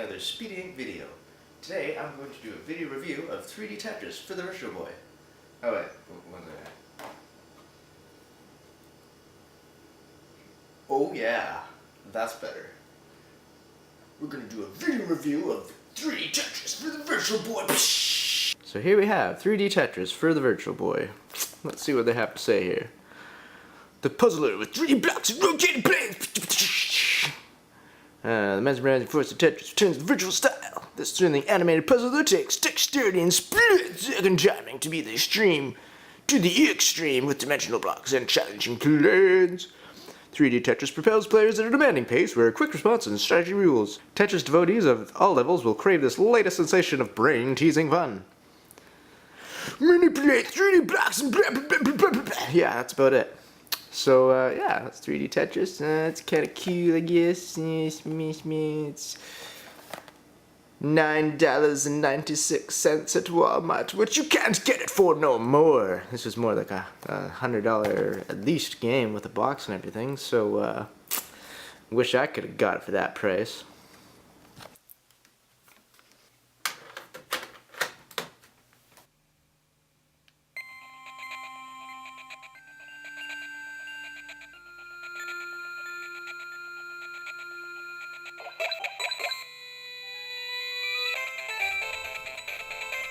another Speedy Ink video. Today I'm going to do a video review of 3D Tetris for the Virtual Boy. Oh wait, what was it? Oh yeah, that's better. We're going to do a video review of 3D Tetris for the Virtual Boy. So here we have 3D Tetris for the Virtual Boy. Let's see what they have to say here. The puzzler with 3D blocks and rotating planes. The mesmerizing force of Tetris returns to virtual style. This thrilling animated puzzle that takes dexterity and split-second timing to be the extreme to the extreme with dimensional blocks and challenging planes. 3D Tetris propels players at a demanding pace where quick response and strategy rules. Tetris devotees of all levels will crave this latest sensation of brain-teasing fun. Manipulate 3D blocks and blah, blah, blah, blah, blah, blah. Yeah, that's about it. So, yeah, that's 3D Tetris. It's kind of cute, I guess. It's $9.96 at Walmart, which you can't get it for no more. This was more like a $100 at least game with a box and everything, so, wish I could have got it for that price.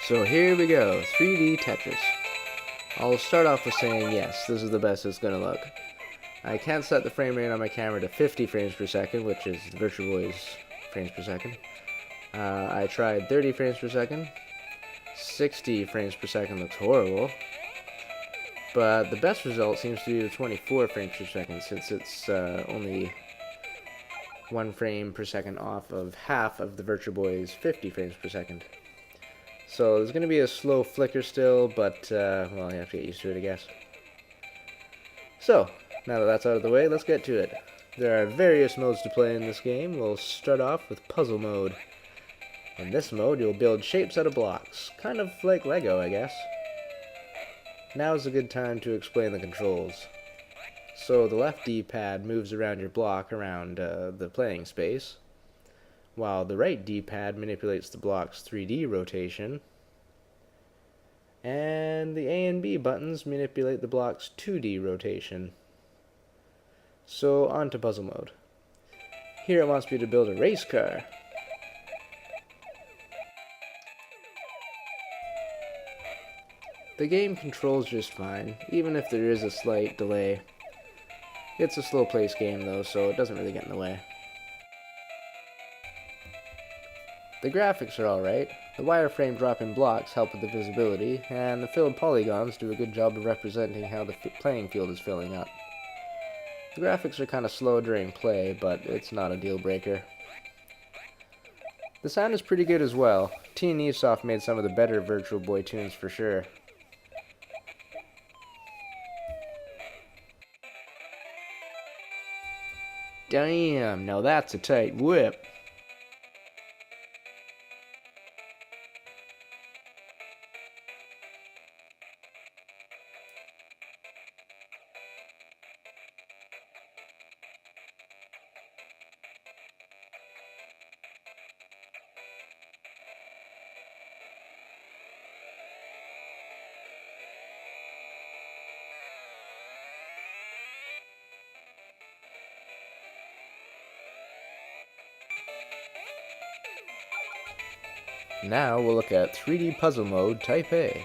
So here we go, 3D Tetris. I'll start off with saying yes, this is the best it's gonna look. I can't set the frame rate on my camera to 50 frames per second, which is the Virtual Boy's frames per second. I tried 30 frames per second. 60 frames per second looks horrible. But the best result seems to be the 24 frames per second, since it's only 1 frame per second off of half of the Virtual Boy's 50 frames per second. So there's going to be a slow flicker still, but, well, you have to get used to it, I guess. So, now that that's out of the way, let's get to it. There are various modes to play in this game. We'll start off with Puzzle Mode. In this mode, you'll build shapes out of blocks, kind of like Lego, I guess. Now's a good time to explain the controls. So the left D-pad moves around your block around the playing space, while the right D-pad manipulates the block's 3D rotation, and the A and B buttons manipulate the block's 2D rotation. So on to puzzle mode. Here it wants me to build a race car. The game controls just fine, even if there is a slight delay. It's a slow-paced game though, so it doesn't really get in the way. The graphics are alright, the wireframe drop-in blocks help with the visibility, and the filled polygons do a good job of representing how the playing field is filling up. The graphics are kind of slow during play, but it's not a deal breaker. The sound is pretty good as well. T&E Soft made some of the better Virtual Boy tunes for sure. Damn, now that's a tight whip. Now we'll look at 3D Puzzle Mode Taipei.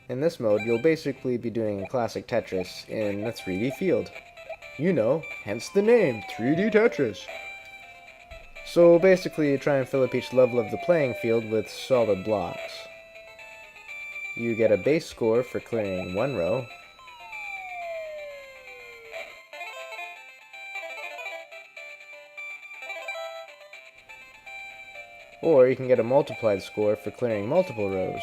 In this mode, you'll basically be doing classic Tetris in a 3D field. You know, hence the name, 3D Tetris. So basically, you try and fill up each level of the playing field with solid blocks. You get a base score for clearing one row, or you can get a multiplied score for clearing multiple rows.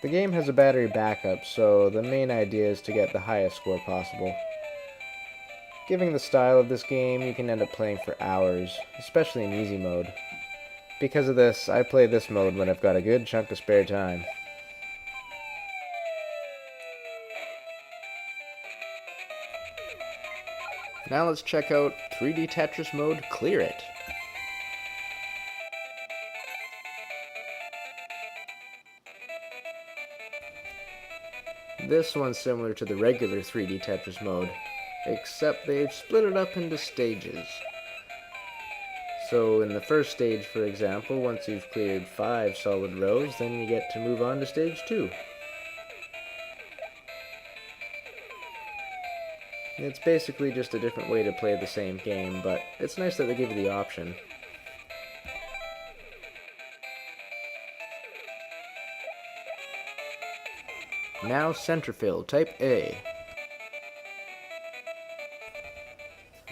The game has a battery backup, so the main idea is to get the highest score possible. Given the style of this game, you can end up playing for hours, especially in easy mode. Because of this, I play this mode when I've got a good chunk of spare time. Now let's check out 3D Tetris mode Clear It. This one's similar to the regular 3D Tetris mode, except they've split it up into stages. So in the first stage, for example, once you've cleared 5 solid rows, then you get to move on to stage 2. It's basically just a different way to play the same game, but it's nice that they give you the option. Now Centerfield, Type A.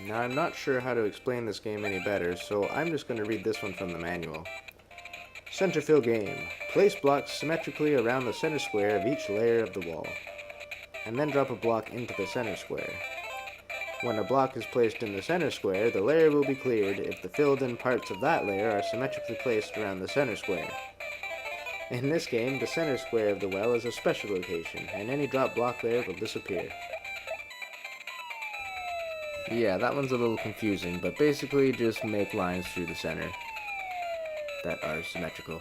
Now I'm not sure how to explain this game any better, so I'm just going to read this one from the manual. Centerfield Game. Place blocks symmetrically around the center square of each layer of the wall, and then drop a block into the center square. When a block is placed in the center square, the layer will be cleared if the filled-in parts of that layer are symmetrically placed around the center square. In this game, the center square of the well is a special location, and any drop block there will disappear. Yeah, that one's a little confusing, but basically just make lines through the center that are symmetrical.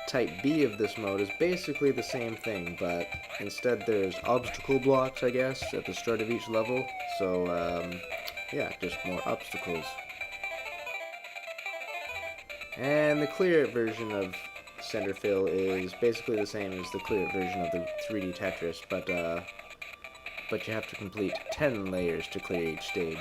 Type B of this mode is basically the same thing, but instead there's obstacle blocks, I guess, at the start of each level, so yeah, just more obstacles. And the Clear It version of Centerfield is basically the same as the Clear It version of the 3D Tetris, but you have to complete 10 layers to clear each stage.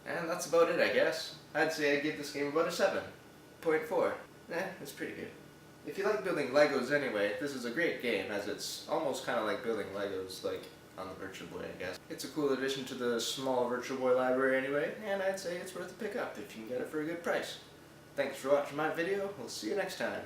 And that's about it, I guess. I'd say I'd give this game about a 7.4. It's pretty good. If you like building Legos anyway, this is a great game, as it's almost kind of like building Legos, like on the Virtual Boy, I guess. It's a cool addition to the small Virtual Boy library anyway, and I'd say it's worth a pick up if you can get it for a good price. Thanks for watching my video. We'll see you next time.